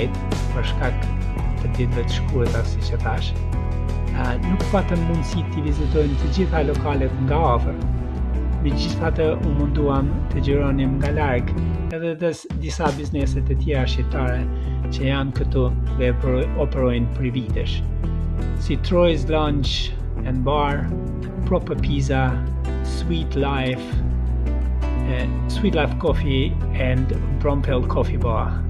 shpejt për shkak të ditëve të shkurtra, siç e thash. Nuk patëm mundësi të vizitojmë të gjitha lokalet nga afër. Megjithatë, u munduam të gjironim nga larg edhe disa bizneset e tjera shqiptare që janë këtu dhe operojnë për vitesh, si Troy's Lunch and Bar, Proper Pizza, Sweet Life Coffee and Brompel Coffee Bar.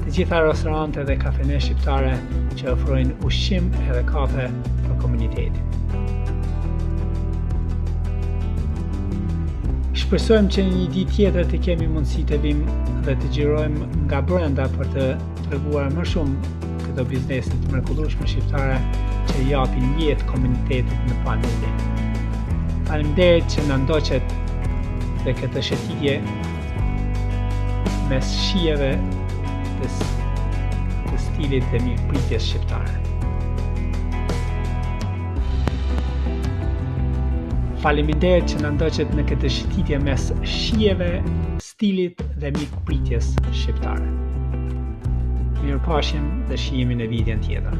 Të gjitha restorante dhe kafene shqiptare që ofrojnë ushqim edhe kafe për komunitetin. Shpresojmë që një ditë tjetër të kemi mundësi të vim dhe të gjirojmë nga brenda për të treguar më shumë këto biznese të mrekullueshme shqiptare që japin jetë komunitetit në familje. Faleminderit që na ndoqët dhe këtë shëtitje mes shijeve të stilit dhe mirëpritjes shqiptare. Faleminderit që na ndoqët në këtë shëtitje mes shijeve, stilit dhe mirëpritjes shqiptare. Mirupafshim dhe shihemi në videon tjetër.